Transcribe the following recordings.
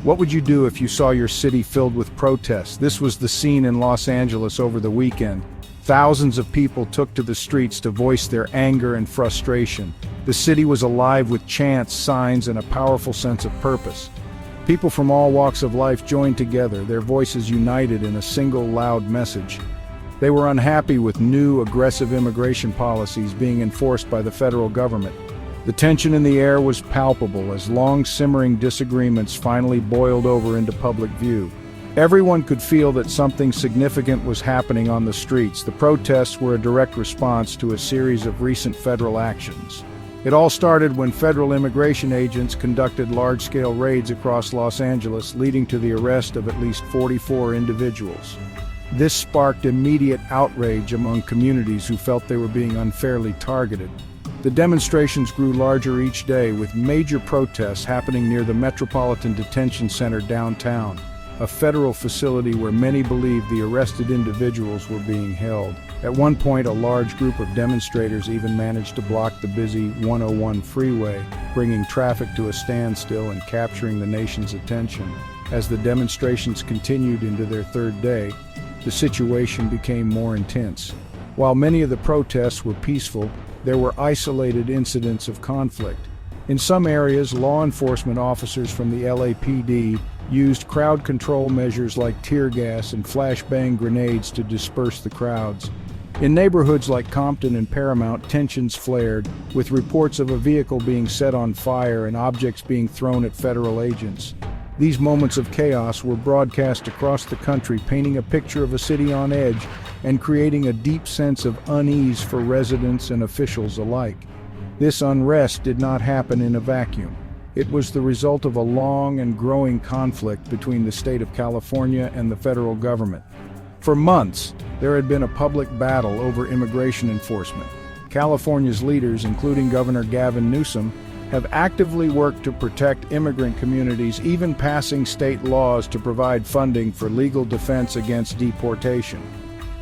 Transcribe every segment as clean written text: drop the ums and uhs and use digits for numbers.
What would you do if you saw your city filled with protests? This was the scene in Los Angeles over the weekend. Thousands of people took to the streets to voice their anger and frustration. The city was alive with chants, signs, and a powerful sense of purpose. People from all walks of life joined together, their voices united in a single loud message. They were unhappy with new, aggressive immigration policies being enforced by the federal government. The tension in the air was palpable as long-simmering disagreements finally boiled over into public view. Everyone could feel that something significant was happening on the streets. The protests were a direct response to a series of recent federal actions. It all started when federal immigration agents conducted large-scale raids across Los Angeles, leading to the arrest of at least 44 individuals. This sparked immediate outrage among communities who felt they were being unfairly targeted. The demonstrations grew larger each day, with major protests happening near the Metropolitan Detention Center downtown, a federal facility where many believed the arrested individuals were being held. At one point, a large group of demonstrators even managed to block the busy 101 freeway, bringing traffic to a standstill and capturing the nation's attention. As the demonstrations continued into their third day, the situation became more intense. While many of the protests were peaceful, there were isolated incidents of conflict. In some areas, law enforcement officers from the LAPD used crowd control measures like tear gas and flashbang grenades to disperse the crowds. In neighborhoods like Compton and Paramount, tensions flared, with reports of a vehicle being set on fire and objects being thrown at federal agents. These moments of chaos were broadcast across the country, painting a picture of a city on edge and creating a deep sense of unease for residents and officials alike. This unrest did not happen in a vacuum. It was the result of a long and growing conflict between the state of California and the federal government. For months, there had been a public battle over immigration enforcement. California's leaders, including Governor Gavin Newsom, have actively worked to protect immigrant communities, even passing state laws to provide funding for legal defense against deportation.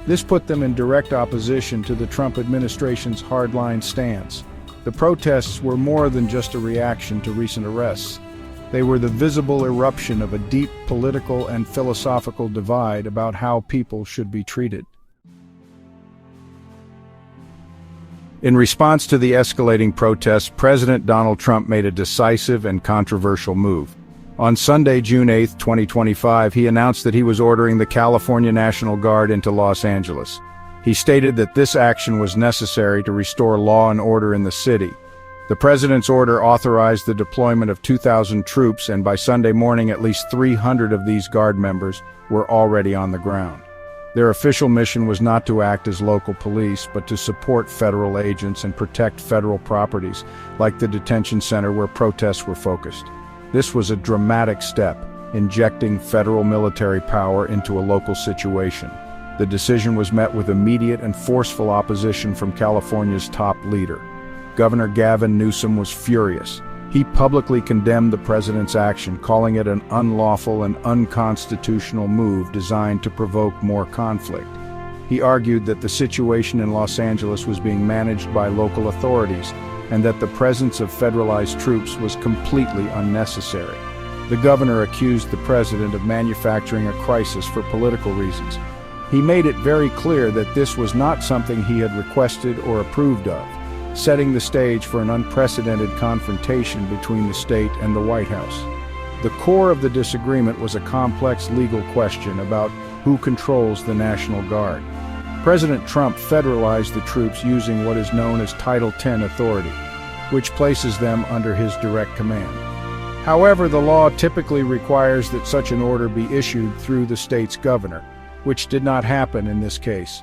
This put them in direct opposition to the Trump administration's hardline stance. The protests were more than just a reaction to recent arrests. They were the visible eruption of a deep political and philosophical divide about how people should be treated. In response to the escalating protests, President Donald Trump made a decisive and controversial move. On Sunday, June 8, 2025, he announced that he was ordering the California National Guard into Los Angeles. He stated that this action was necessary to restore law and order in the city. The president's order authorized the deployment of 2,000 troops, and by Sunday morning, at least 300 of these Guard members were already on the ground. Their official mission was not to act as local police, but to support federal agents and protect federal properties, like the detention center where protests were focused. This was a dramatic step, injecting federal military power into a local situation. The decision was met with immediate and forceful opposition from California's top leader. Governor Gavin Newsom was furious. He publicly condemned the president's action, calling it an unlawful and unconstitutional move designed to provoke more conflict. He argued that the situation in Los Angeles was being managed by local authorities and that the presence of federalized troops was completely unnecessary. The governor accused the president of manufacturing a crisis for political reasons. He made it very clear that this was not something he had requested or approved of, setting the stage for an unprecedented confrontation between the state and the White House. The core of the disagreement was a complex legal question about who controls the National Guard. President Trump federalized the troops using what is known as Title X authority, which places them under his direct command. However, the law typically requires that such an order be issued through the state's governor, which did not happen in this case.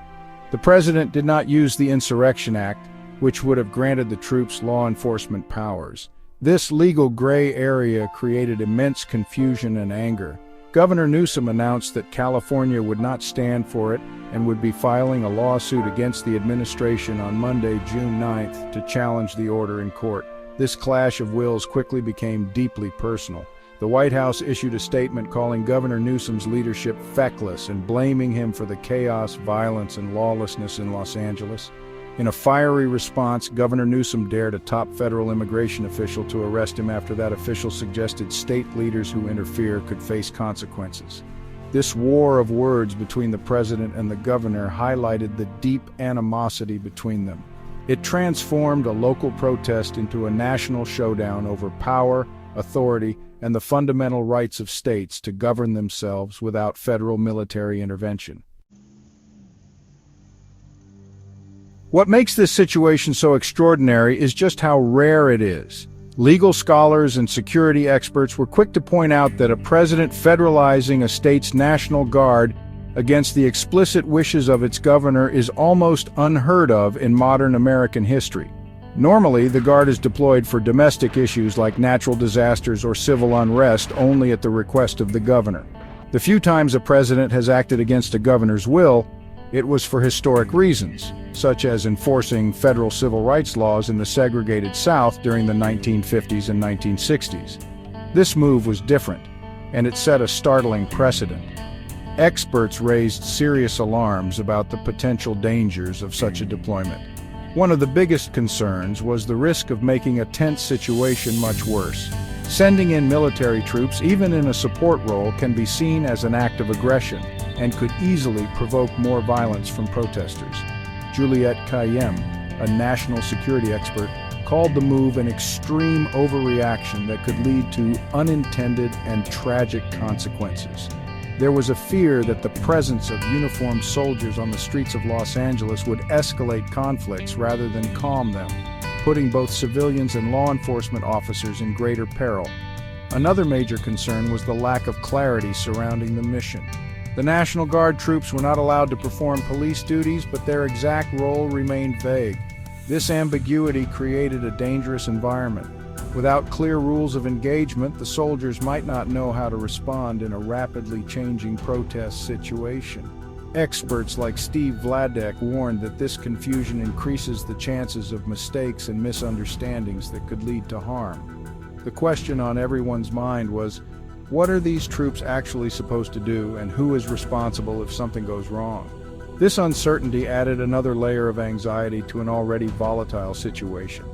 The president did not use the Insurrection Act, which would have granted the troops law enforcement powers. This legal gray area created immense confusion and anger. Governor Newsom announced that California would not stand for it and would be filing a lawsuit against the administration on Monday, June 9th, to challenge the order in court. This clash of wills quickly became deeply personal. The White House issued a statement calling Governor Newsom's leadership feckless and blaming him for the chaos, violence, and lawlessness in Los Angeles. In a fiery response, Governor Newsom dared a top federal immigration official to arrest him after that official suggested state leaders who interfere could face consequences. This war of words between the president and the governor highlighted the deep animosity between them. It transformed a local protest into a national showdown over power, authority, and the fundamental rights of states to govern themselves without federal military intervention. What makes this situation so extraordinary is just how rare it is. Legal scholars and security experts were quick to point out that a president federalizing a state's National Guard against the explicit wishes of its governor is almost unheard of in modern American history. Normally, the Guard is deployed for domestic issues like natural disasters or civil unrest only at the request of the governor. The few times a president has acted against a governor's will, it was for historic reasons, such as enforcing federal civil rights laws in the segregated South during the 1950s and 1960s. This move was different, and it set a startling precedent. Experts raised serious alarms about the potential dangers of such a deployment. One of the biggest concerns was the risk of making a tense situation much worse. Sending in military troops, even in a support role, can be seen as an act of aggression and could easily provoke more violence from protesters. Juliette Kayyem, a national security expert, called the move an extreme overreaction that could lead to unintended and tragic consequences. There was a fear that the presence of uniformed soldiers on the streets of Los Angeles would escalate conflicts rather than calm them, putting both civilians and law enforcement officers in greater peril. Another major concern was the lack of clarity surrounding the mission. The National Guard troops were not allowed to perform police duties, but their exact role remained vague. This ambiguity created a dangerous environment. Without clear rules of engagement, the soldiers might not know how to respond in a rapidly changing protest situation. Experts like Steve Vladek warned that this confusion increases the chances of mistakes and misunderstandings that could lead to harm. The question on everyone's mind was, what are these troops actually supposed to do, and who is responsible if something goes wrong? This uncertainty added another layer of anxiety to an already volatile situation.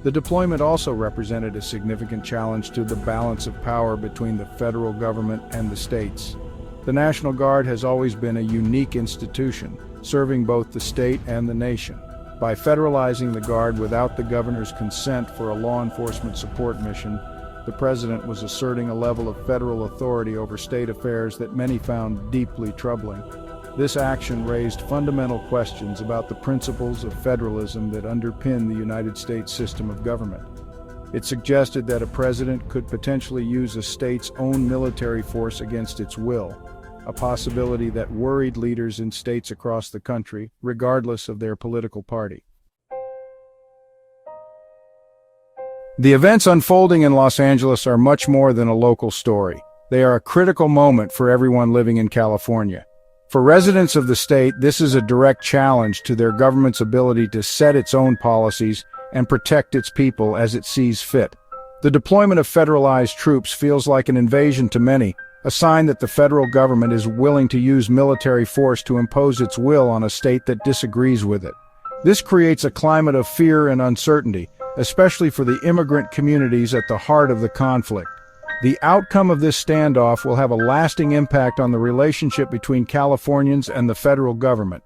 The deployment also represented a significant challenge to the balance of power between the federal government and the states. The National Guard has always been a unique institution, serving both the state and the nation. By federalizing the Guard without the governor's consent for a law enforcement support mission, the president was asserting a level of federal authority over state affairs that many found deeply troubling. This action raised fundamental questions about the principles of federalism that underpin the United States system of government. It suggested that a president could potentially use a state's own military force against its will, a possibility that worried leaders in states across the country, regardless of their political party. The events unfolding in Los Angeles are much more than a local story. They are a critical moment for everyone living in California. For residents of the state, this is a direct challenge to their government's ability to set its own policies and protect its people as it sees fit. The deployment of federalized troops feels like an invasion to many, a sign that the federal government is willing to use military force to impose its will on a state that disagrees with it. This creates a climate of fear and uncertainty, especially for the immigrant communities at the heart of the conflict. The outcome of this standoff will have a lasting impact on the relationship between Californians and the federal government.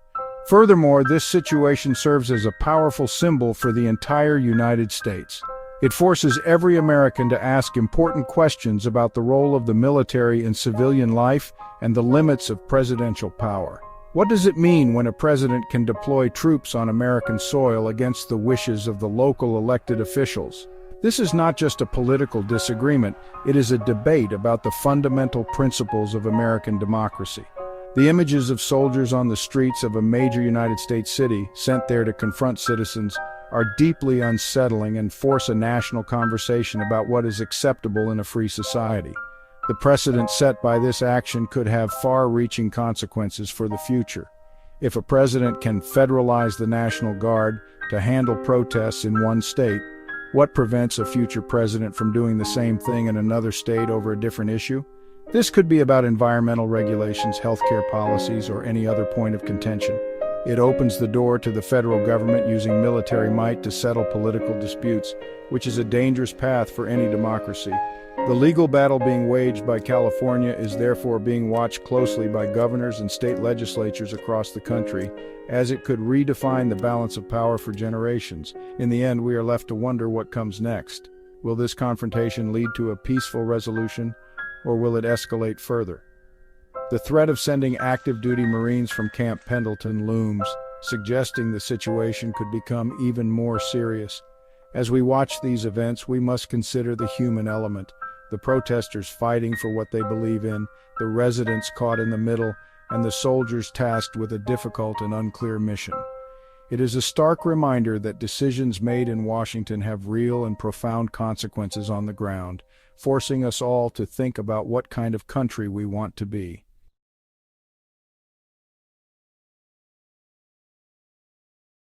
Furthermore, this situation serves as a powerful symbol for the entire United States. It forces every American to ask important questions about the role of the military in civilian life and the limits of presidential power. What does it mean when a president can deploy troops on American soil against the wishes of the local elected officials? This is not just a political disagreement, it is a debate about the fundamental principles of American democracy. The images of soldiers on the streets of a major United States city, sent there to confront citizens, are deeply unsettling and force a national conversation about what is acceptable in a free society. The precedent set by this action could have far-reaching consequences for the future. If a president can federalize the National Guard to handle protests in one state, what prevents a future president from doing the same thing in another state over a different issue? This could be about environmental regulations, healthcare policies, or any other point of contention. It opens the door to the federal government using military might to settle political disputes, which is a dangerous path for any democracy. The legal battle being waged by California is therefore being watched closely by governors and state legislatures across the country, as it could redefine the balance of power for generations. In the end, we are left to wonder what comes next. Will this confrontation lead to a peaceful resolution, or will it escalate further? The threat of sending active-duty Marines from Camp Pendleton looms, suggesting the situation could become even more serious. As we watch these events, we must consider the human element, the protesters fighting for what they believe in, the residents caught in the middle, and the soldiers tasked with a difficult and unclear mission. It is a stark reminder that decisions made in Washington have real and profound consequences on the ground, forcing us all to think about what kind of country we want to be.